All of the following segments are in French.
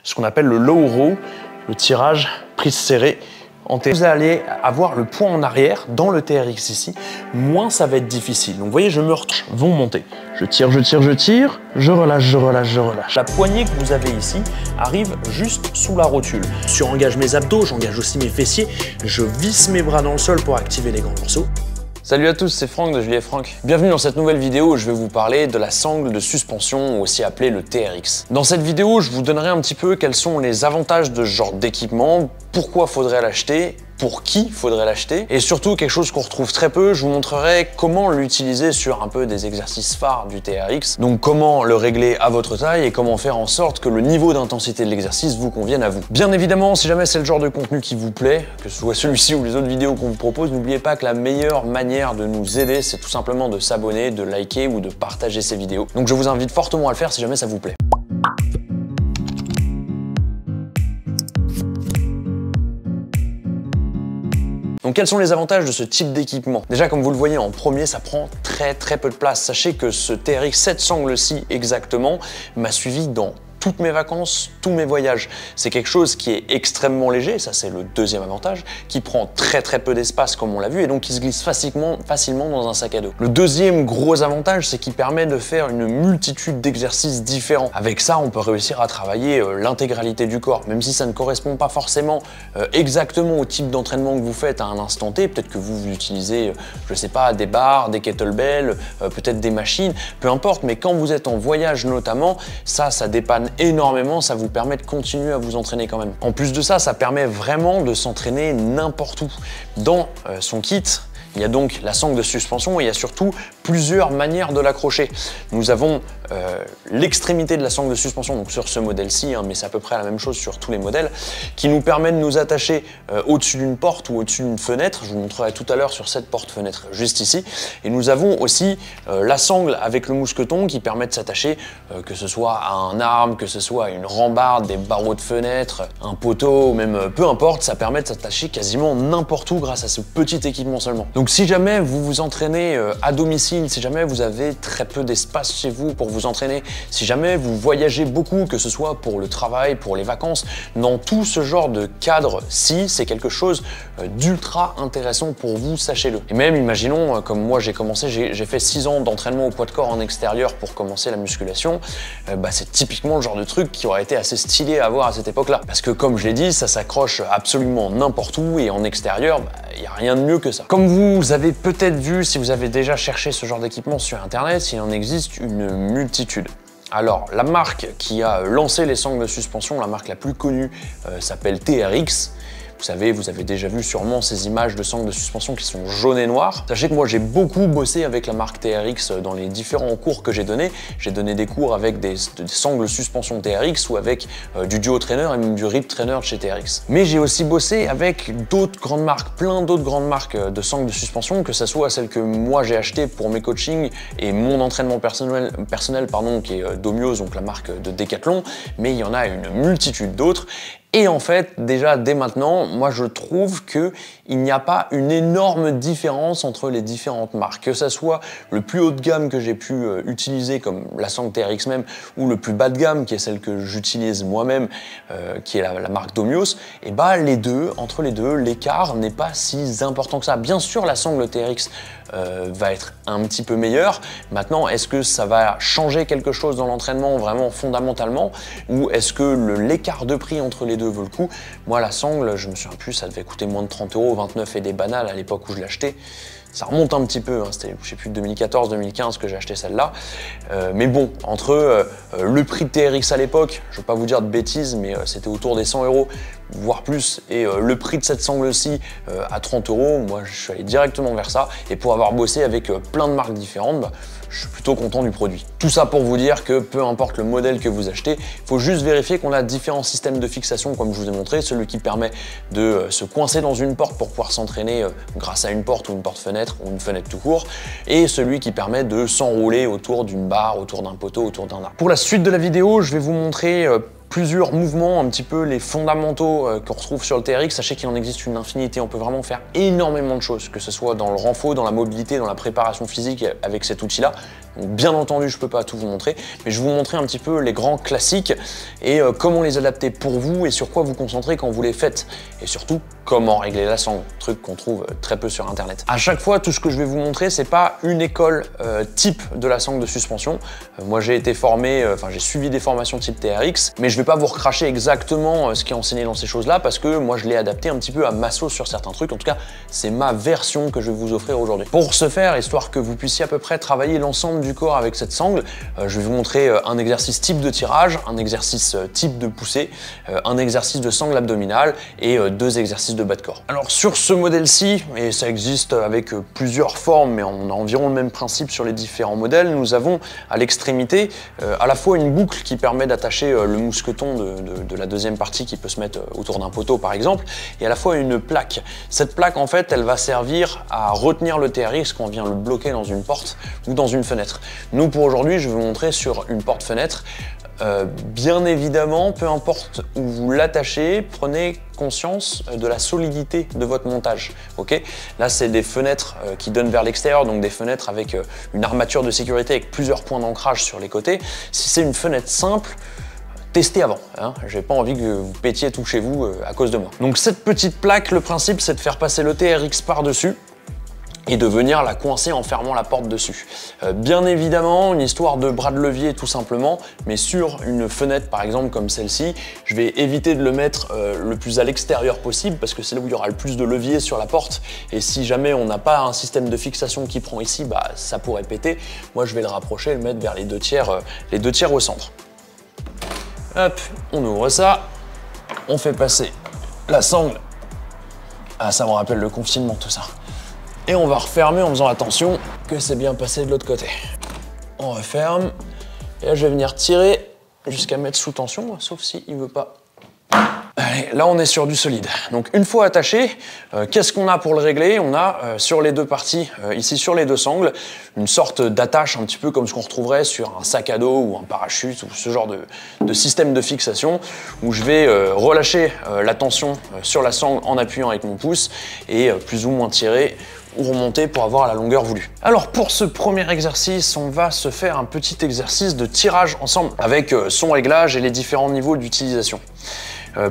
ce qu'on appelle le low row, le tirage prise serrée. Vous allez avoir le poids en arrière dans le TRX ici, moins ça va être difficile. Donc vous voyez, je me retrouve, vont monter. Je tire, je tire, je tire, je relâche, je relâche, je relâche. La poignée que vous avez ici arrive juste sous la rotule. Je surengage mes abdos, j'engage aussi mes fessiers, je visse mes bras dans le sol pour activer les grands morceaux. Salut à tous, c'est Franck de Julie & Franck. Bienvenue dans cette nouvelle vidéo où je vais vous parler de la sangle de suspension, aussi appelée le TRX. Dans cette vidéo, je vous donnerai un petit peu quels sont les avantages de ce genre d'équipement, pourquoi faudrait l'acheter, pour qui faudrait l'acheter, et surtout quelque chose qu'on retrouve très peu, je vous montrerai comment l'utiliser sur un peu des exercices phares du TRX, donc comment le régler à votre taille et comment faire en sorte que le niveau d'intensité de l'exercice vous convienne à vous. Bien évidemment, si jamais c'est le genre de contenu qui vous plaît, que ce soit celui-ci ou les autres vidéos qu'on vous propose, n'oubliez pas que la meilleure manière de nous aider, c'est tout simplement de s'abonner, de liker ou de partager ces vidéos. Donc je vous invite fortement à le faire si jamais ça vous plaît. Donc quels sont les avantages de ce type d'équipement? Déjà, comme vous le voyez en premier, ça prend très peu de place. Sachez que ce TRX, cette sangle-ci exactement, m'a suivi dans toutes mes vacances, tous mes voyages. C'est quelque chose qui est extrêmement léger, ça c'est le deuxième avantage, qui prend très peu d'espace comme on l'a vu et donc qui se glisse facilement dans un sac à dos. Le deuxième gros avantage, c'est qu'il permet de faire une multitude d'exercices différents. Avec ça, on peut réussir à travailler l'intégralité du corps, même si ça ne correspond pas forcément exactement au type d'entraînement que vous faites à un instant T. Peut-être que vous utilisez, je sais pas, des barres, des kettlebells, peut-être des machines, peu importe, mais quand vous êtes en voyage notamment, ça dépanne énormément, ça vous permet de continuer à vous entraîner quand même. En plus de ça, ça permet vraiment de s'entraîner n'importe où. Dans son kit, il y a donc la sangle de suspension et il y a surtout plusieurs manières de l'accrocher. Nous avons l'extrémité de la sangle de suspension, donc sur ce modèle-ci, mais c'est à peu près la même chose sur tous les modèles, qui nous permet de nous attacher au-dessus d'une porte ou au-dessus d'une fenêtre. Je vous montrerai tout à l'heure sur cette porte-fenêtre juste ici. Et nous avons aussi la sangle avec le mousqueton qui permet de s'attacher, que ce soit à un arbre, que ce soit à une rambarde, des barreaux de fenêtre, un poteau, même peu importe, ça permet de s'attacher quasiment n'importe où grâce à ce petit équipement seulement. Donc si jamais vous vous entraînez à domicile, si jamais vous avez très peu d'espace chez vous pour vous entraîner, si jamais vous voyagez beaucoup, que ce soit pour le travail, pour les vacances, dans tout ce genre de cadre-ci, c'est quelque chose d'ultra intéressant pour vous, sachez-le. Et même, imaginons, comme moi j'ai commencé, j'ai fait 6 ans d'entraînement au poids de corps en extérieur pour commencer la musculation, c'est typiquement le genre de truc qui aurait été assez stylé à avoir à cette époque-là. Parce que comme je l'ai dit, ça s'accroche absolument n'importe où et en extérieur, il n'y a rien de mieux que ça. Comme vous avez peut-être vu, si vous avez déjà cherché ce genre d'équipement sur internet, il en existe une multitude. Alors, la marque qui a lancé les sangles de suspension, la marque la plus connue, s'appelle TRX. Vous savez, vous avez déjà vu sûrement ces images de sangles de suspension qui sont jaunes et noires. Sachez que moi, j'ai beaucoup bossé avec la marque TRX dans les différents cours que j'ai donnés. J'ai donné des cours avec des sangles de suspension TRX ou avec du duo trainer et même du rip trainer de chez TRX. Mais j'ai aussi bossé avec d'autres grandes marques, plein d'autres grandes marques de sangles de suspension, que ce soit celles que moi j'ai achetées pour mes coachings et mon entraînement personnel qui est Domios, donc la marque de Decathlon, mais il y en a une multitude d'autres. Et en fait, déjà dès maintenant, moi je trouve qu'il n'y a pas une énorme différence entre les différentes marques. Que ça soit le plus haut de gamme que j'ai pu utiliser, comme la sangle TRX même, ou le plus bas de gamme, qui est celle que j'utilise moi-même, qui est la marque Domios, et entre les deux, l'écart n'est pas si important que ça. Bien sûr, la sangle TRX va être un petit peu meilleure. Maintenant, est-ce que ça va changer quelque chose dans l'entraînement vraiment fondamentalement, ou est-ce que l'écart de prix entre les deux vaut le coup? Moi, la sangle, je me souviens plus, ça devait coûter moins de 30 €, 29 et des banales à l'époque où je l'achetais. Ça remonte un petit peu, c'était, je sais plus, 2014-2015 que j'ai acheté celle-là. Mais bon, entre le prix de TRX à l'époque, je ne vais pas vous dire de bêtises, mais c'était autour des 100 €, voire plus, et le prix de cette sangle-ci à 30 €, moi je suis allé directement vers ça. Et pour avoir bossé avec plein de marques différentes, je suis plutôt content du produit. Tout ça pour vous dire que peu importe le modèle que vous achetez, il faut juste vérifier qu'on a différents systèmes de fixation comme je vous ai montré, celui qui permet de se coincer dans une porte pour pouvoir s'entraîner grâce à une porte ou une porte-fenêtre ou une fenêtre tout court, et celui qui permet de s'enrouler autour d'une barre, autour d'un poteau, autour d'un arbre. Pour la suite de la vidéo, je vais vous montrer plusieurs mouvements, un petit peu les fondamentaux qu'on retrouve sur le TRX. Sachez qu'il en existe une infinité, on peut vraiment faire énormément de choses, que ce soit dans le renfort, dans la mobilité, dans la préparation physique avec cet outil-là. Donc, bien entendu, je ne peux pas tout vous montrer, mais je vais vous montrer un petit peu les grands classiques et comment les adapter pour vous et sur quoi vous concentrer quand vous les faites. Et surtout, comment régler la sangle, truc qu'on trouve très peu sur internet. À chaque fois, tout ce que je vais vous montrer, c'est pas une école type de la sangle de suspension. Moi, j'ai été formé, j'ai suivi des formations type TRX, mais je vais pas vous recracher exactement ce qui est enseigné dans ces choses-là parce que moi, je l'ai adapté un petit peu à ma sauce sur certains trucs. En tout cas, c'est ma version que je vais vous offrir aujourd'hui. Pour ce faire, histoire que vous puissiez à peu près travailler l'ensemble du corps avec cette sangle, je vais vous montrer un exercice type de tirage, un exercice type de poussée, un exercice de sangle abdominale et 2 exercices de bas de corps. Alors sur ce modèle-ci, et ça existe avec plusieurs formes, mais on a environ le même principe sur les différents modèles, nous avons à l'extrémité à la fois une boucle qui permet d'attacher le mousqueton de la deuxième partie qui peut se mettre autour d'un poteau par exemple, et à la fois une plaque. Cette plaque en fait, elle va servir à retenir le TRX quand on vient le bloquer dans une porte ou dans une fenêtre. Nous pour aujourd'hui, je vais vous montrer sur une porte-fenêtre. Bien évidemment, peu importe où vous l'attachez, prenez conscience de la solidité de votre montage. Okay, là, c'est des fenêtres qui donnent vers l'extérieur, donc des fenêtres avec une armature de sécurité avec plusieurs points d'ancrage sur les côtés. Si c'est une fenêtre simple, testez avant, hein. J'ai pas envie que vous pétiez tout chez vous à cause de moi. Donc cette petite plaque, le principe, c'est de faire passer le TRX par-dessus et de venir la coincer en fermant la porte dessus. Bien évidemment, une histoire de bras de levier tout simplement, mais sur une fenêtre par exemple comme celle-ci, je vais éviter de le mettre le plus à l'extérieur possible parce que c'est là où il y aura le plus de levier sur la porte et si jamais on n'a pas un système de fixation qui prend ici, bah ça pourrait péter. Moi je vais le rapprocher et le mettre vers les deux tiers au centre. Hop, on ouvre ça, on fait passer la sangle. Ah, ça me rappelle le confinement tout ça. Et on va refermer en faisant attention que c'est bien passé de l'autre côté. On referme. Et là, je vais venir tirer jusqu'à mettre sous tension, sauf s'il ne veut pas. Allez, là, on est sur du solide. Donc, une fois attaché, qu'est-ce qu'on a pour le régler? On a sur les deux parties, ici sur les deux sangles, une sorte d'attache un petit peu comme ce qu'on retrouverait sur un sac à dos ou un parachute ou ce genre de système de fixation où je vais relâcher la tension sur la sangle en appuyant avec mon pouce et plus ou moins tirer ou remonter pour avoir la longueur voulue. Alors pour ce premier exercice, on va se faire un petit exercice de tirage ensemble avec son réglage et les différents niveaux d'utilisation.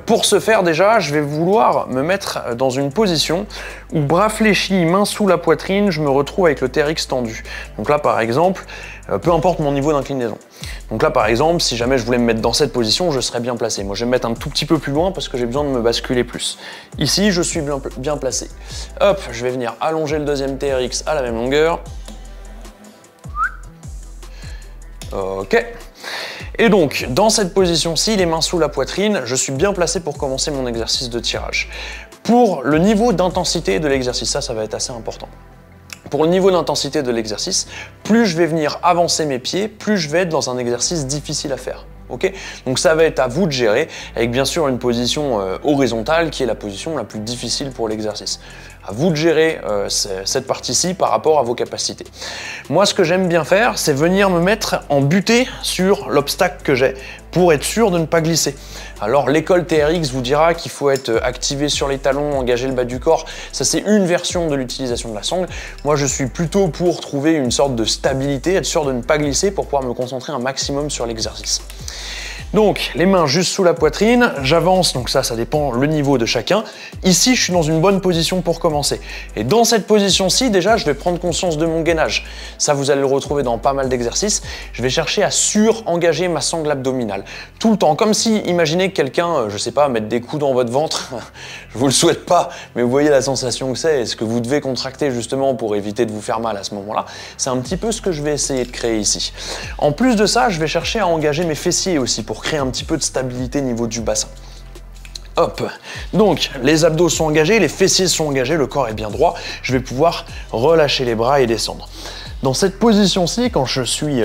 Pour ce faire déjà, je vais vouloir me mettre dans une position où bras fléchis, main sous la poitrine, je me retrouve avec le TRX tendu. Donc là par exemple, peu importe mon niveau d'inclinaison. Donc là par exemple, si jamais je voulais me mettre dans cette position, je serais bien placé. Moi je vais me mettre un tout petit peu plus loin parce que j'ai besoin de me basculer plus. Ici, je suis bien placé. Hop, je vais venir allonger le deuxième TRX à la même longueur. Ok. Et donc, dans cette position-ci, les mains sous la poitrine, je suis bien placé pour commencer mon exercice de tirage. Pour le niveau d'intensité de l'exercice, ça va être assez important. Pour le niveau d'intensité de l'exercice, plus je vais venir avancer mes pieds, plus je vais être dans un exercice difficile à faire. Okay, donc ça va être à vous de gérer, avec bien sûr une position horizontale qui est la position la plus difficile pour l'exercice. À vous de gérer cette partie-ci par rapport à vos capacités. Moi, ce que j'aime bien faire, c'est venir me mettre en butée sur l'obstacle que j'ai pour être sûr de ne pas glisser. Alors l'école TRX vous dira qu'il faut être activé sur les talons, engager le bas du corps. Ça, c'est une version de l'utilisation de la sangle. Moi, je suis plutôt pour trouver une sorte de stabilité, être sûr de ne pas glisser pour pouvoir me concentrer un maximum sur l'exercice. Donc, les mains juste sous la poitrine, j'avance, donc ça dépend le niveau de chacun. Ici, je suis dans une bonne position pour commencer. Et dans cette position-ci, déjà, je vais prendre conscience de mon gainage. Ça, vous allez le retrouver dans pas mal d'exercices. Je vais chercher à sur-engager ma sangle abdominale. Tout le temps, comme si, imaginez que quelqu'un, je sais pas, mette des coups dans votre ventre. Je vous le souhaite pas, mais vous voyez la sensation que c'est et ce que vous devez contracter justement pour éviter de vous faire mal à ce moment-là. C'est un petit peu ce que je vais essayer de créer ici. En plus de ça, je vais chercher à engager mes fessiers aussi pour créer un petit peu de stabilité au niveau du bassin. Hop, donc les abdos sont engagés, les fessiers sont engagés, le corps est bien droit, je vais pouvoir relâcher les bras et descendre. Dans cette position-ci, quand je suis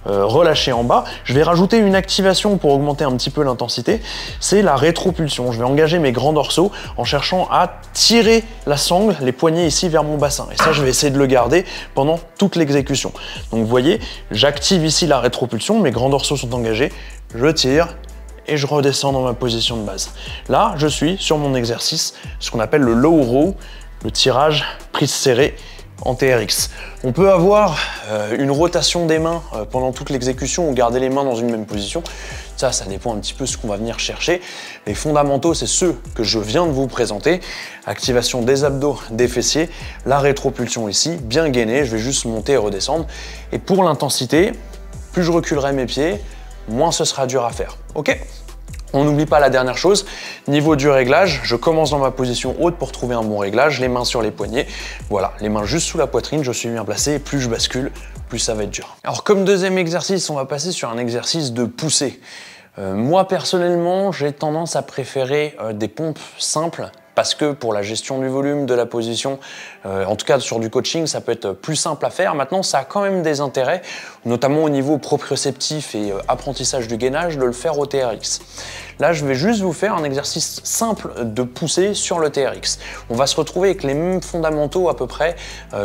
relâché en bas, je vais rajouter une activation pour augmenter un petit peu l'intensité, c'est la rétropulsion. Je vais engager mes grands dorsaux en cherchant à tirer la sangle, les poignets ici vers mon bassin. Et ça, je vais essayer de le garder pendant toute l'exécution. Donc vous voyez, j'active ici la rétropulsion, mes grands dorsaux sont engagés, je tire et je redescends dans ma position de base. Là, je suis sur mon exercice, ce qu'on appelle le low row, le tirage prise serrée, en TRX. On peut avoir une rotation des mains pendant toute l'exécution ou garder les mains dans une même position. Ça dépend un petit peu ce qu'on va venir chercher. Les fondamentaux, c'est ceux que je viens de vous présenter. Activation des abdos, des fessiers, la rétropulsion ici, bien gainé. Je vais juste monter et redescendre. Et pour l'intensité, plus je reculerai mes pieds, moins ce sera dur à faire. Ok ? On n'oublie pas la dernière chose, niveau du réglage, je commence dans ma position haute pour trouver un bon réglage, les mains sur les poignets, voilà, les mains juste sous la poitrine, je suis bien placé, et plus je bascule, plus ça va être dur. Alors comme deuxième exercice, on va passer sur un exercice de poussée. Moi personnellement, j'ai tendance à préférer des pompes simples, parce que pour la gestion du volume, de la position, en tout cas sur du coaching, ça peut être plus simple à faire. Maintenant, ça a quand même des intérêts, notamment au niveau proprioceptif et apprentissage du gainage, de le faire au TRX. Là, je vais juste vous faire un exercice simple de poussée sur le TRX. On va se retrouver avec les mêmes fondamentaux à peu près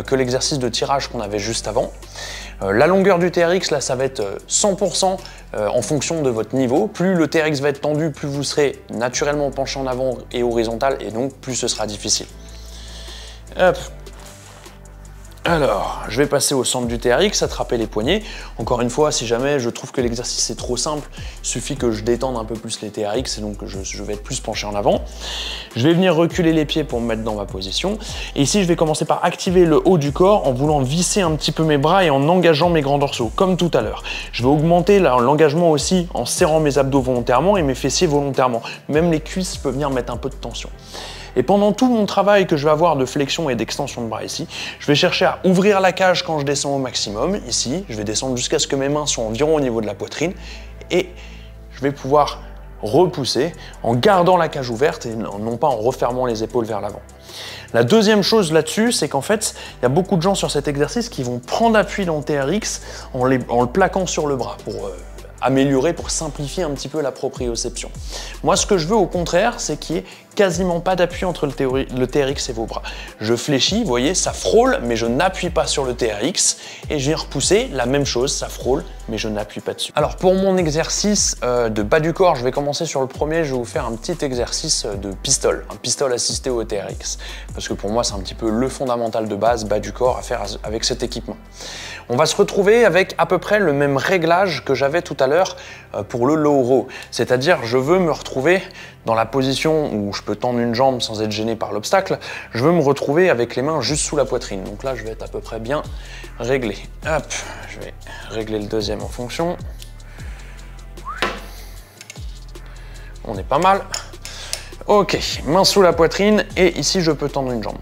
que l'exercice de tirage qu'on avait juste avant. La longueur du TRX, là, ça va être 100% en fonction de votre niveau. Plus le TRX va être tendu, plus vous serez naturellement penché en avant et horizontal, et donc plus ce sera difficile. Hop. Alors, je vais passer au centre du TRX, attraper les poignets. Encore une fois, si jamais je trouve que l'exercice est trop simple, il suffit que je détende un peu plus les TRX et donc je vais être plus penché en avant. Je vais venir reculer les pieds pour me mettre dans ma position. Et ici, je vais commencer par activer le haut du corps en voulant visser un petit peu mes bras et en engageant mes grands dorsaux, comme tout à l'heure. Je vais augmenter l'engagement aussi en serrant mes abdos volontairement et mes fessiers volontairement. Même les cuisses, je peux venir mettre un peu de tension. Et pendant tout mon travail que je vais avoir de flexion et d'extension de bras ici, je vais chercher à ouvrir la cage quand je descends au maximum. Ici, je vais descendre jusqu'à ce que mes mains soient environ au niveau de la poitrine et je vais pouvoir repousser en gardant la cage ouverte et non pas en refermant les épaules vers l'avant. La deuxième chose là-dessus, c'est qu'en fait, il y a beaucoup de gens sur cet exercice qui vont prendre appui dans le TRX en le plaquant sur le bras pour améliorer, pour simplifier un petit peu la proprioception. Moi, ce que je veux au contraire, c'est qu'il y ait quasiment pas d'appui entre le TRX et vos bras. Je fléchis, vous voyez, ça frôle, mais je n'appuie pas sur le TRX. Et je viens repousser, la même chose, ça frôle, mais je n'appuie pas dessus. Alors pour mon exercice de bas du corps, je vais commencer sur le premier, je vais vous faire un petit exercice de pistol, un pistol assisté au TRX. Parce que pour moi, c'est un petit peu le fondamental de base, bas du corps, à faire avec cet équipement. On va se retrouver avec à peu près le même réglage que j'avais tout à l'heure pour le low row. C'est-à-dire, je veux me retrouver dans la position où je peux tendre une jambe sans être gêné par l'obstacle. Je veux me retrouver avec les mains juste sous la poitrine. Donc là, je vais être à peu près bien réglé. Hop, je vais régler le deuxième en fonction. On est pas mal. Ok, main sous la poitrine et ici, je peux tendre une jambe.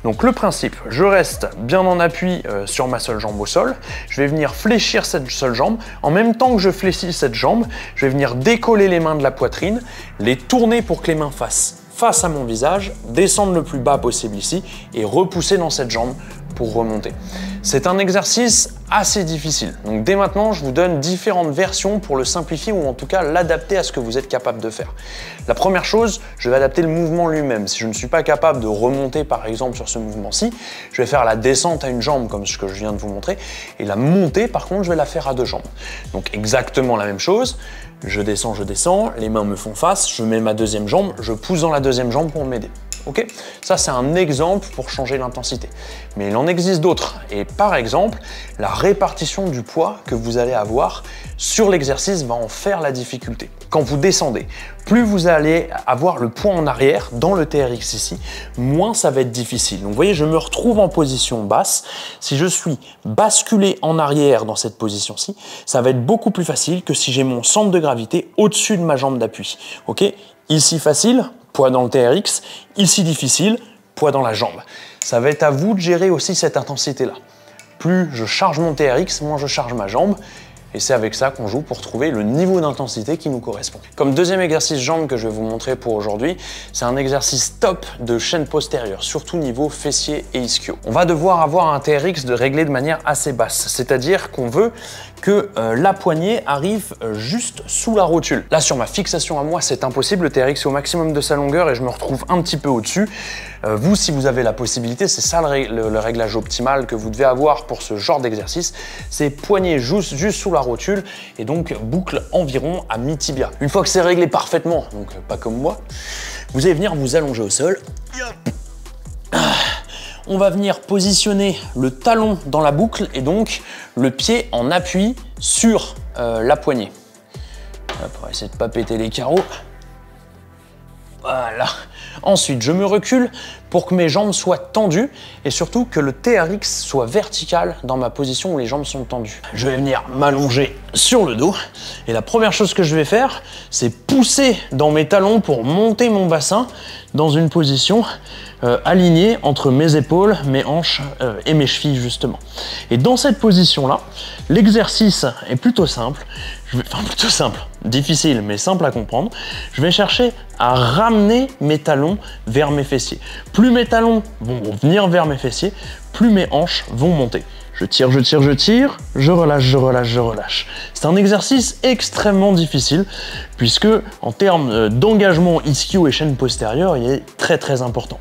Donc le principe, je reste bien en appui sur ma seule jambe au sol, je vais venir fléchir cette seule jambe, en même temps que je fléchis cette jambe, je vais venir décoller les mains de la poitrine, les tourner pour que les mains fassent face à mon visage, descendre le plus bas possible ici et repousser dans cette jambe pour remonter. C'est un exercice assez difficile, donc dès maintenant je vous donne différentes versions pour le simplifier ou en tout cas l'adapter à ce que vous êtes capable de faire. La première chose, je vais adapter le mouvement lui-même. Si je ne suis pas capable de remonter par exemple sur ce mouvement-ci, je vais faire la descente à une jambe comme ce que je viens de vous montrer et la montée par contre je vais la faire à deux jambes. Donc exactement la même chose, je descends, les mains me font face, je mets ma deuxième jambe, je pousse dans la deuxième jambe pour m'aider. Ok, ça c'est un exemple pour changer l'intensité. Mais il en existe d'autres. Et par exemple, la répartition du poids que vous allez avoir sur l'exercice va en faire la difficulté. Quand vous descendez, plus vous allez avoir le poids en arrière dans le TRX ici, moins ça va être difficile. Donc vous voyez, je me retrouve en position basse. Si je suis basculé en arrière dans cette position-ci, ça va être beaucoup plus facile que si j'ai mon centre de gravité au-dessus de ma jambe d'appui. Ok, ici facile, poids dans le TRX, ici difficile, poids dans la jambe. Ça va être à vous de gérer aussi cette intensité-là. Plus je charge mon TRX, moins je charge ma jambe. Et c'est avec ça qu'on joue pour trouver le niveau d'intensité qui nous correspond. Comme deuxième exercice jambes que je vais vous montrer pour aujourd'hui, c'est un exercice top de chaîne postérieure, surtout niveau fessier et ischio. On va devoir avoir un TRX réglé de manière assez basse, c'est-à-dire qu'on veut que la poignée arrive juste sous la rotule. Là, sur ma fixation à moi, c'est impossible. Le TRX est au maximum de sa longueur et je me retrouve un petit peu au-dessus. Vous, si vous avez la possibilité, c'est ça le réglage optimal que vous devez avoir pour ce genre d'exercice. C'est poignée juste sous la rotule et donc boucle environ à mi-tibia. Une fois que c'est réglé parfaitement, donc pas comme moi, vous allez venir vous allonger au sol. on va venir positionner le talon dans la boucle et donc le pied en appui sur la poignée. Hop, on va essayer de ne pas péter les carreaux. Voilà. Ensuite, je me recule pour que mes jambes soient tendues et surtout que le TRX soit vertical dans ma position où les jambes sont tendues. Je vais venir m'allonger sur le dos et la première chose que je vais faire, c'est pousser dans mes talons pour monter mon bassin dans une position alignée entre mes épaules, mes hanches et mes chevilles justement. Et dans cette position-là, l'exercice est plutôt simple. Plutôt simple, difficile mais simple à comprendre. Je vais chercher à ramener mes talons vers mes fessiers. Plus mes talons vont venir vers mes fessiers, plus mes hanches vont monter. Je tire, je tire, je tire, je relâche, je relâche, je relâche. C'est un exercice extrêmement difficile puisque en termes d'engagement ischio et chaîne postérieure, il est très important.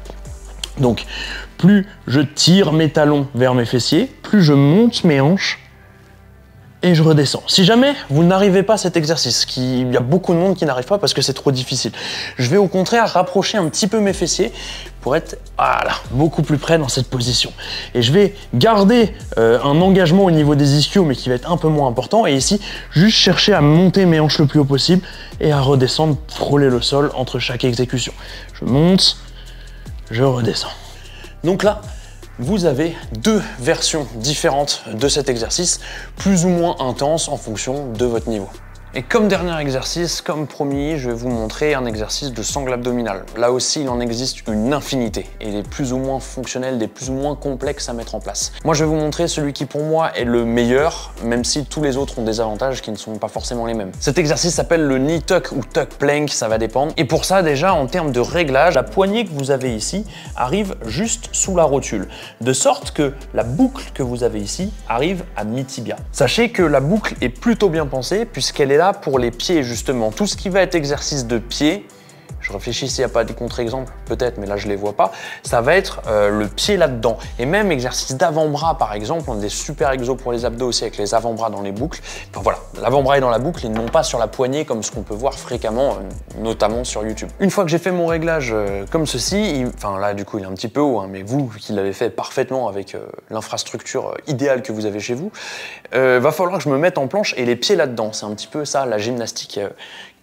Donc, plus je tire mes talons vers mes fessiers, plus je monte mes hanches et je redescends. Si jamais vous n'arrivez pas à cet exercice, il y a beaucoup de monde qui n'arrive pas parce que c'est trop difficile, je vais au contraire rapprocher un petit peu mes fessiers pour être beaucoup plus près dans cette position. Et je vais garder un engagement au niveau des ischios mais qui va être un peu moins important et ici, juste chercher à monter mes hanches le plus haut possible et à redescendre, frôler le sol entre chaque exécution. Je monte, je redescends. Donc là, vous avez deux versions différentes de cet exercice, plus ou moins intenses en fonction de votre niveau. Et comme dernier exercice, comme promis, je vais vous montrer un exercice de sangle abdominale. Là aussi, il en existe une infinité, et des plus ou moins fonctionnels, des plus ou moins complexes à mettre en place. Moi, je vais vous montrer celui qui, pour moi, est le meilleur, même si tous les autres ont des avantages qui ne sont pas forcément les mêmes. Cet exercice s'appelle le knee tuck ou tuck plank, ça va dépendre. Et pour ça, déjà, en termes de réglage, la poignée que vous avez ici arrive juste sous la rotule, de sorte que la boucle que vous avez ici arrive à mi-tibia. Sachez que la boucle est plutôt bien pensée, puisqu'elle est là pour les pieds justement. Tout ce qui va être exercice de pied, je réfléchis s'il n'y a pas des contre-exemples, peut-être, mais là je les vois pas, ça va être le pied là-dedans. Et même exercice d'avant-bras par exemple, on a des super exos pour les abdos aussi avec les avant-bras dans les boucles. Enfin voilà, l'avant-bras est dans la boucle et non pas sur la poignée comme ce qu'on peut voir fréquemment, notamment sur YouTube. Une fois que j'ai fait mon réglage comme ceci, enfin là du coup il est un petit peu haut, hein, mais vous qui l'avez fait parfaitement avec l'infrastructure idéale que vous avez chez vous, va falloir que je me mette en planche et les pieds là-dedans. C'est un petit peu ça la gymnastique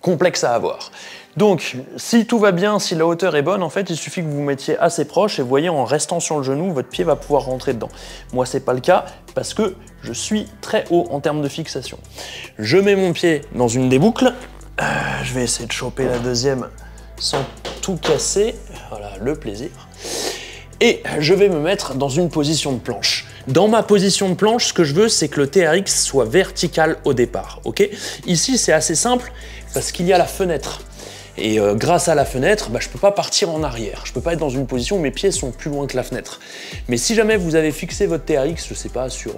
complexe à avoir. Donc, si tout va bien, si la hauteur est bonne, en fait, il suffit que vous vous mettiez assez proche et vous voyez, en restant sur le genou, votre pied va pouvoir rentrer dedans. Moi, c'est pas le cas parce que je suis très haut en termes de fixation. Je mets mon pied dans une des boucles. Je vais essayer de choper la deuxième sans tout casser. Voilà, le plaisir. Et je vais me mettre dans une position de planche. Dans ma position de planche, ce que je veux, c'est que le TRX soit vertical au départ. Ok ? Ici, c'est assez simple parce qu'il y a la fenêtre. Et grâce à la fenêtre, je ne peux pas partir en arrière. Je ne peux pas être dans une position où mes pieds sont plus loin que la fenêtre. Mais si jamais vous avez fixé votre TRX, je ne sais pas, sur,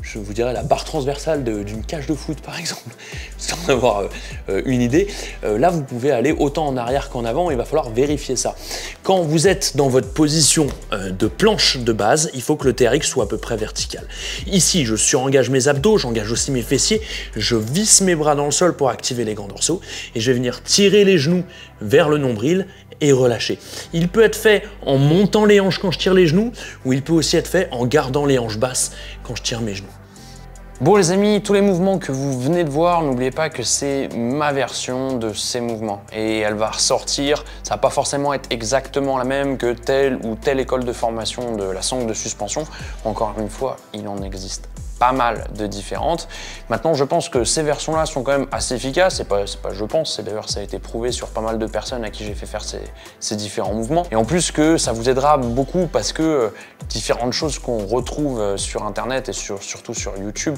je vous dirais, la barre transversale d'une cage de foot par exemple, sans avoir une idée, là vous pouvez aller autant en arrière qu'en avant et il va falloir vérifier ça. Quand vous êtes dans votre position de planche de base, il faut que le TRX soit à peu près vertical. Ici, je surengage mes abdos, j'engage aussi mes fessiers, je visse mes bras dans le sol pour activer les grands dorsaux et je vais venir tirer les genoux vers le nombril et relâcher. Il peut être fait en montant les hanches quand je tire les genoux ou il peut aussi être fait en gardant les hanches basses quand je tire mes genoux. Bon les amis, tous les mouvements que vous venez de voir, n'oubliez pas que c'est ma version de ces mouvements et elle va ressortir, ça va pas forcément être exactement la même que telle ou telle école de formation de la sangle de suspension. Encore une fois, il en existe pas mal de différentes. Maintenant, je pense que ces versions-là sont quand même assez efficaces. C'est pas je pense, c'est d'ailleurs ça a été prouvé sur pas mal de personnes à qui j'ai fait faire ces différents mouvements. Et en plus que ça vous aidera beaucoup parce que différentes choses qu'on retrouve sur Internet et surtout sur YouTube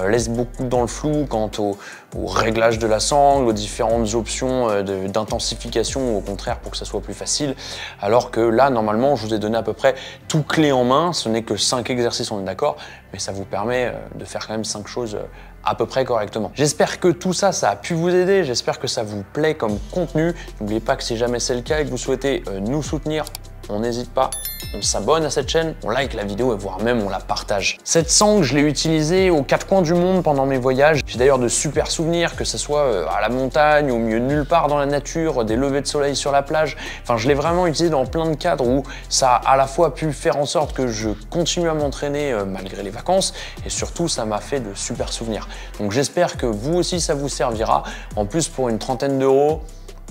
laissent beaucoup dans le flou quant au réglage de la sangle, aux différentes options d'intensification ou au contraire pour que ça soit plus facile. Alors que là, normalement, je vous ai donné à peu près tout clé en main. Ce n'est que 5 exercices, on est d'accord, mais ça vous permet de faire quand même 5 choses à peu près correctement. J'espère que tout ça, ça a pu vous aider. J'espère que ça vous plaît comme contenu. N'oubliez pas que si jamais c'est le cas et que vous souhaitez nous soutenir on n'hésite pas, on s'abonne à cette chaîne, on like la vidéo et voire même on la partage. Cette sangle, je l'ai utilisée aux 4 coins du monde pendant mes voyages. J'ai d'ailleurs de super souvenirs, que ce soit à la montagne, au milieu de nulle part dans la nature, des levées de soleil sur la plage. Enfin, je l'ai vraiment utilisé dans plein de cadres où ça a à la fois pu faire en sorte que je continue à m'entraîner malgré les vacances et surtout ça m'a fait de super souvenirs. Donc j'espère que vous aussi ça vous servira. En plus, pour une trentaine d'euros,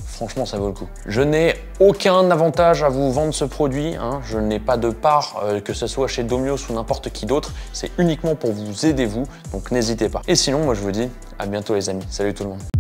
franchement, ça vaut le coup. Je n'ai aucun avantage à vous vendre ce produit, hein. Je n'ai pas de part, que ce soit chez Domios ou n'importe qui d'autre. C'est uniquement pour vous aider vous, donc n'hésitez pas. Et sinon, moi je vous dis à bientôt les amis. Salut tout le monde.